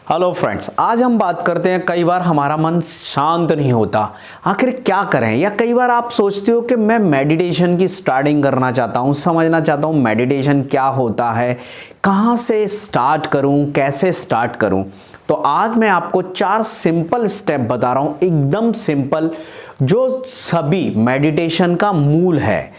Hello friends, आज हम बात करते हैं कई बार हमारा मन शांत नहीं होता, आखिर क्या करें। या कई बार आप सोचते हो कि मैं मेडिटेशन की स्टार्टिंग करना चाहता हूँ, समझना चाहता हूँ मेडिटेशन क्या होता है, कहाँ से स्टार्ट करूँ, कैसे स्टार्ट करूँ। तो आज मैं आपको 4 सिंपल स्टेप बता रहा हूँ, एकदम सिंपल, जो सभी मेडिटेशन का मूल है।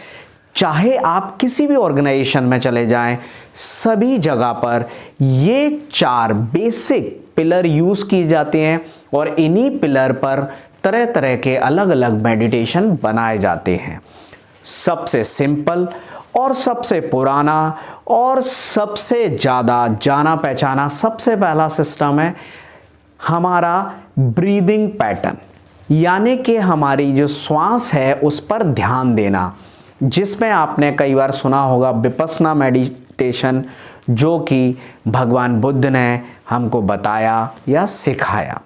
चाहे आप किसी भी ऑर्गेनाइजेशन में चले जाएं, सभी जगह पर ये 4 बेसिक पिलर यूज किए जाते हैं और इन्हीं पिलर पर तरह तरह के अलग अलग मेडिटेशन बनाए जाते हैं। सबसे सिंपल और सबसे पुराना और सबसे ज़्यादा जाना पहचाना सबसे पहला सिस्टम है हमारा ब्रीदिंग पैटर्न, यानी कि हमारी जो श्वास है उस पर ध्यान देना, जिसमें आपने कई बार सुना होगा विपस्सना मेडिटेशन, जो कि भगवान बुद्ध ने हमको बताया या सिखाया।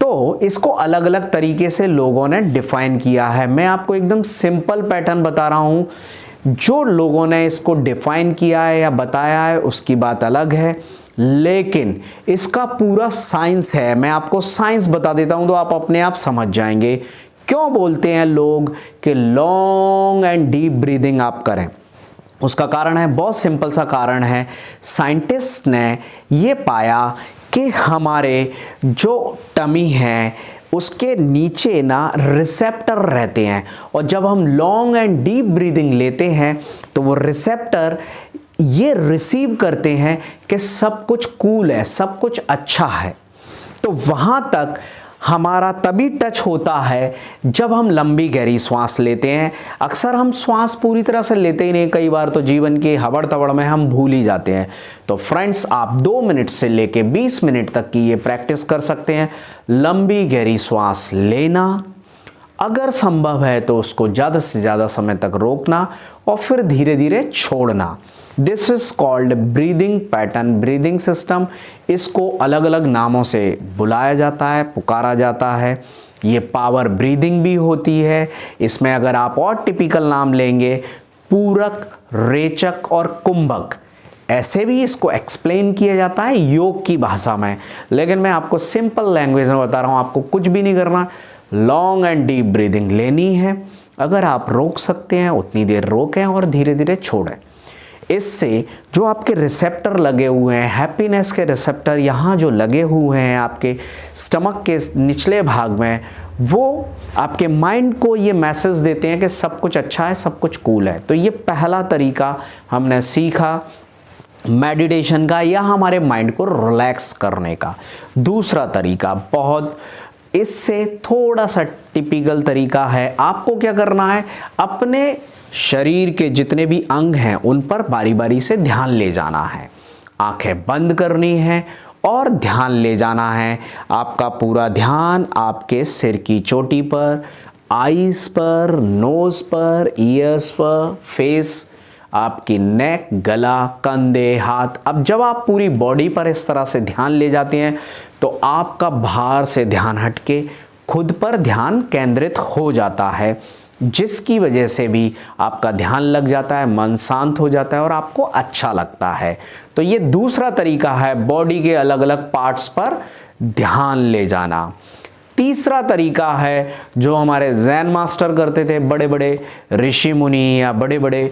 तो इसको अलग अलग तरीके से लोगों ने डिफाइन किया है। मैं आपको एकदम सिंपल पैटर्न बता रहा हूँ। जो लोगों ने इसको डिफाइन किया है या बताया है उसकी बात अलग है, लेकिन इसका पूरा साइंस है। मैं आपको साइंस बता देता हूँ तो आप अपने आप समझ जाएंगे क्यों बोलते हैं लोग कि लॉन्ग एंड डीप ब्रीदिंग आप करें। उसका कारण है, बहुत सिंपल सा कारण है। साइंटिस्ट ने ये पाया कि हमारे जो टमी है उसके नीचे ना रिसेप्टर रहते हैं, और जब हम लॉन्ग एंड डीप ब्रीदिंग लेते हैं तो वो रिसेप्टर ये रिसीव करते हैं कि सब कुछ कूल है, सब कुछ अच्छा है। तो वहाँ तक हमारा तभी टच होता है जब हम लंबी गहरी सांस लेते हैं। अक्सर हम सांस पूरी तरह से लेते ही नहीं, कई बार तो जीवन के हबड़ तबड़ में हम भूल ही जाते हैं। तो फ्रेंड्स, आप 2 मिनट से लेके 20 मिनट तक की ये प्रैक्टिस कर सकते हैं। लंबी गहरी सांस लेना, अगर संभव है तो उसको ज़्यादा से ज़्यादा समय तक रोकना और फिर धीरे धीरे छोड़ना। This is called breathing pattern, breathing system. इसको अलग अलग नामों से बुलाया जाता है, पुकारा जाता है। ये पावर ब्रीदिंग भी होती है। इसमें अगर आप और टिपिकल नाम लेंगे, पूरक, रेचक और कुंभक, ऐसे भी इसको एक्सप्लेन किया जाता है योग की भाषा में। लेकिन मैं आपको सिंपल लैंग्वेज में बता रहा हूँ, आपको कुछ भी नहीं करना, लॉन्ग एंड डीप ब्रीदिंग लेनी है। अगर आप रोक सकते हैं उतनी देर रोकें और धीरे धीरे छोड़ें। इससे जो आपके रिसेप्टर लगे हुए हैं, हैप्पीनेस के रिसेप्टर यहाँ जो लगे हुए हैं आपके स्टमक के निचले भाग में, वो आपके माइंड को ये मैसेज देते हैं कि सब कुछ अच्छा है, सब कुछ कूल है। तो ये पहला तरीका हमने सीखा मेडिटेशन का, या हमारे माइंड को रिलैक्स करने का। दूसरा तरीका बहुत इससे थोड़ा सा टिपिकल तरीका है। आपको क्या करना है, अपने शरीर के जितने भी अंग हैं उन पर बारी बारी से ध्यान ले जाना है। आंखें बंद करनी है और ध्यान ले जाना है। आपका पूरा ध्यान आपके सिर की चोटी पर, आईज पर, नोज पर, ईयर्स पर, फेस, आपकी नेक, गला, कंधे, हाथ। अब जब आप पूरी बॉडी पर इस तरह से ध्यान ले जाते हैं तो आपका बाहर से ध्यान हटके खुद पर ध्यान केंद्रित हो जाता है, जिसकी वजह से भी आपका ध्यान लग जाता है, मन शांत हो जाता है और आपको अच्छा लगता है। तो ये दूसरा तरीका है बॉडी के अलग अलग पार्ट्स पर ध्यान ले जाना। तीसरा तरीका है जो हमारे जैन मास्टर करते थे, बड़े बड़े ऋषि मुनि या बड़े बड़े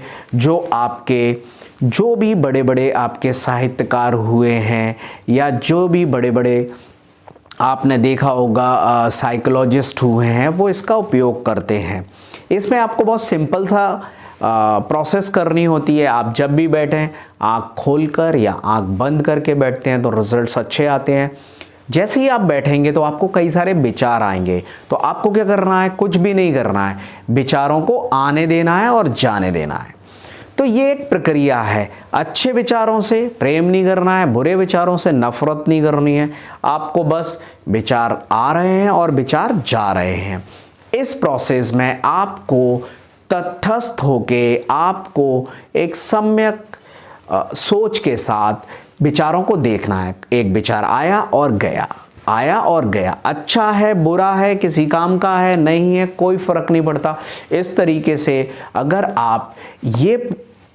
जो भी बड़े बड़े आपके साहित्यकार हुए हैं, या जो भी बड़े बड़े आपने देखा होगा साइकोलॉजिस्ट हुए हैं, वो इसका उपयोग करते हैं। इसमें आपको बहुत सिंपल सा प्रोसेस करनी होती है। आप जब भी बैठें, आँख खोलकर या आँख बंद करके बैठते हैं तो रिजल्ट्स अच्छे आते हैं। जैसे ही आप बैठेंगे तो आपको कई सारे विचार आएंगे, तो आपको क्या करना है, कुछ भी नहीं करना है, विचारों को आने देना है और जाने देना है। तो ये एक प्रक्रिया है। अच्छे विचारों से प्रेम नहीं करना है, बुरे विचारों से नफरत नहीं करनी है। आपको बस विचार आ रहे हैं और विचार जा रहे हैं। इस प्रोसेस में आपको तटस्थ होके, आपको एक सम्यक सोच के साथ विचारों को देखना है। एक विचार आया और गया, आया और गया, अच्छा है, बुरा है, किसी काम का है, नहीं है, कोई फर्क नहीं पड़ता। इस तरीके से अगर आप ये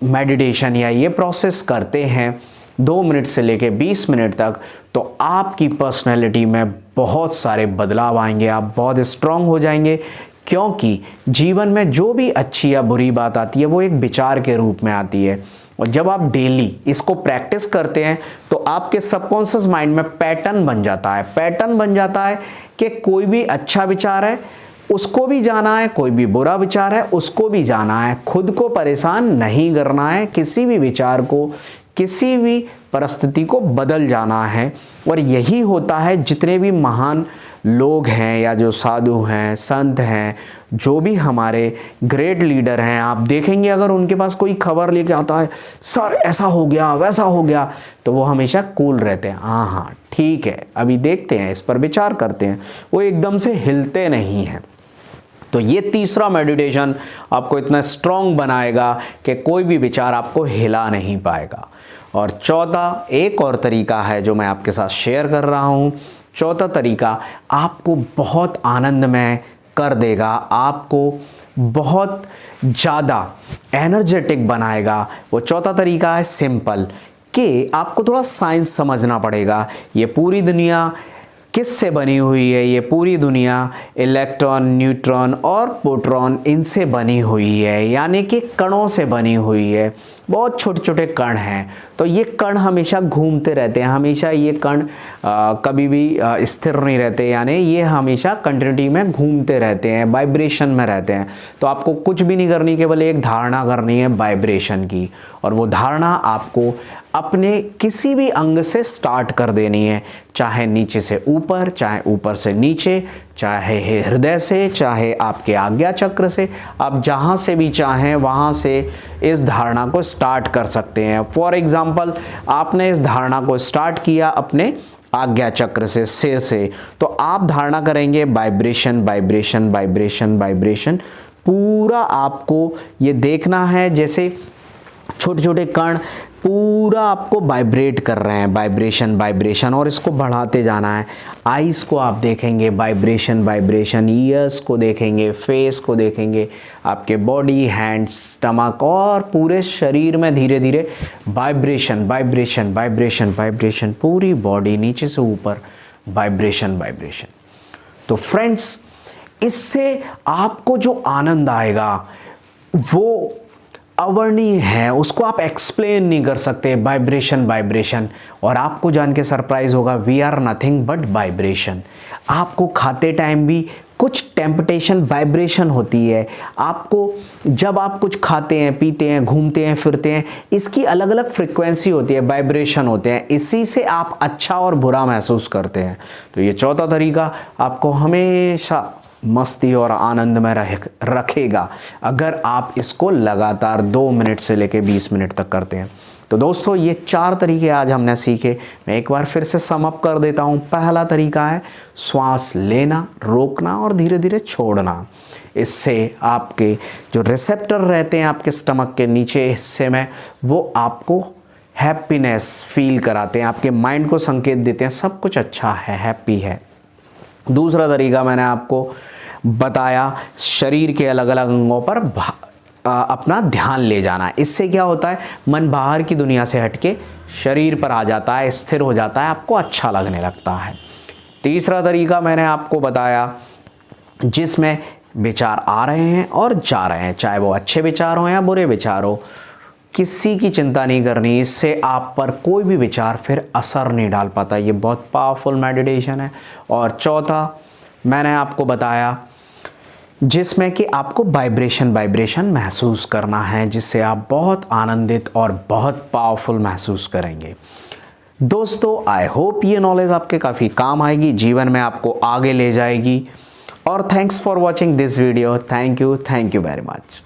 मेडिटेशन या ये प्रोसेस करते हैं 2 मिनट से लेके 20 मिनट तक, तो आपकी पर्सनैलिटी में बहुत सारे बदलाव आएंगे, आप बहुत स्ट्रांग हो जाएंगे। क्योंकि जीवन में जो भी अच्छी या बुरी बात आती है वो एक विचार के रूप में आती है, और जब आप डेली इसको प्रैक्टिस करते हैं तो आपके सबकॉन्शियस माइंड में पैटर्न बन जाता है। पैटर्न बन जाता है कि कोई भी अच्छा विचार है उसको भी जाना है, कोई भी बुरा विचार है उसको भी जाना है। खुद को परेशान नहीं करना है, किसी भी विचार को, किसी भी परिस्थिति को बदल जाना है। और यही होता है जितने भी महान लोग हैं या जो साधु हैं, संत हैं, जो भी हमारे ग्रेट लीडर हैं, आप देखेंगे अगर उनके पास कोई खबर लेके आता है, सर ऐसा हो गया वैसा हो गया, तो वो हमेशा कूल रहते हैं। हाँ ठीक है, अभी देखते हैं, इस पर विचार करते हैं। वो एकदम से हिलते नहीं हैं। तो ये तीसरा मेडिटेशन आपको इतना स्ट्रांग बनाएगा कि कोई भी विचार आपको हिला नहीं पाएगा। और चौथा एक और तरीका है जो मैं आपके साथ शेयर कर रहा हूँ। चौथा तरीका आपको बहुत आनंदमय कर देगा, आपको बहुत ज़्यादा एनर्जेटिक बनाएगा। वो चौथा तरीका है सिंपल, कि आपको थोड़ा साइंस समझना पड़ेगा। ये पूरी दुनिया किससे बनी हुई है? ये पूरी दुनिया इलेक्ट्रॉन, न्यूट्रॉन और प्रोटॉन इनसे बनी हुई है, यानी कि कणों से बनी हुई है। बहुत छोटे छोटे कण हैं। तो ये कण हमेशा घूमते रहते हैं, हमेशा ये कण कभी भी स्थिर नहीं रहते, यानी ये हमेशा कंटिन्यूटी में घूमते रहते हैं, वाइब्रेशन में रहते हैं। तो आपको कुछ भी नहीं करनी, केवल एक धारणा करनी है वाइब्रेशन की, और वो धारणा आपको अपने किसी भी अंग से स्टार्ट कर देनी है, चाहे नीचे से ऊपर, चाहे ऊपर से नीचे, चाहे हृदय से, चाहे आपके आज्ञा चक्र से। आप जहाँ से भी चाहें वहाँ से इस धारणा को स्टार्ट कर सकते हैं। फॉर एग्जाम्पल, आपने इस धारणा को स्टार्ट किया अपने आज्ञा चक्र से, सिर से, तो आप धारणा करेंगे वाइब्रेशन वाइब्रेशन वाइब्रेशन वाइब्रेशन। पूरा आपको ये देखना है जैसे छोटे छोटे कण पूरा आपको वाइब्रेट कर रहे हैं, वाइब्रेशन वाइब्रेशन, और इसको बढ़ाते जाना है। आईज को आप देखेंगे वाइब्रेशन वाइब्रेशन, ईयर्स को देखेंगे, फेस को देखेंगे, आपके बॉडी, हैंड्स, स्टमक और पूरे शरीर में धीरे धीरे वाइब्रेशन वाइब्रेशन वाइब्रेशन वाइब्रेशन, पूरी बॉडी नीचे से ऊपर वाइब्रेशन वाइब्रेशन। तो फ्रेंड्स, इससे आपको जो आनंद आएगा वो अवर्णीय है, उसको आप एक्सप्लेन नहीं कर सकते। वाइब्रेशन वाइब्रेशन, और आपको जान के सरप्राइज होगा, we are nothing but vibration. आपको खाते टाइम भी कुछ टेम्पटेशन वाइब्रेशन होती है। आपको जब आप कुछ खाते हैं, पीते हैं, घूमते हैं, फिरते हैं, इसकी अलग अलग फ्रिक्वेंसी होती है, वाइब्रेशन होते हैं, इसी से आप अच्छा और बुरा महसूस करते हैं। तो ये चौथा तरीका आपको हमेशा मस्ती और आनंद में रखेगा अगर आप इसको लगातार 2 मिनट से लेकर 20 मिनट तक करते हैं। तो दोस्तों, ये 4 तरीके आज हमने सीखे। मैं एक बार फिर से सम अप कर देता हूँ। पहला तरीका है श्वास लेना, रोकना और धीरे धीरे छोड़ना। इससे आपके जो रिसेप्टर रहते हैं आपके स्टमक के नीचे हिस्से में, वो आपको हैप्पीनेस फील कराते हैं, आपके माइंड को संकेत देते हैं सब कुछ अच्छा है, हैप्पी है। दूसरा तरीका मैंने आपको बताया, शरीर के अलग अलग अंगों पर अपना ध्यान ले जाना। इससे क्या होता है, मन बाहर की दुनिया से हटके शरीर पर आ जाता है, स्थिर हो जाता है, आपको अच्छा लगने लगता है। तीसरा तरीका मैंने आपको बताया जिसमें विचार आ रहे हैं और जा रहे हैं, चाहे वो अच्छे विचार हो या बुरे विचार हो, किसी की चिंता नहीं करनी। इससे आप पर कोई भी विचार फिर असर नहीं डाल पाता। ये बहुत पावरफुल मेडिटेशन है। और चौथा मैंने आपको बताया जिसमें कि आपको वाइब्रेशन वाइब्रेशन महसूस करना है, जिससे आप बहुत आनंदित और बहुत पावरफुल महसूस करेंगे। दोस्तों, आई होप ये नॉलेज आपके काफ़ी काम आएगी, जीवन में आपको आगे ले जाएगी। और thanks for watching this video. Thank you very much.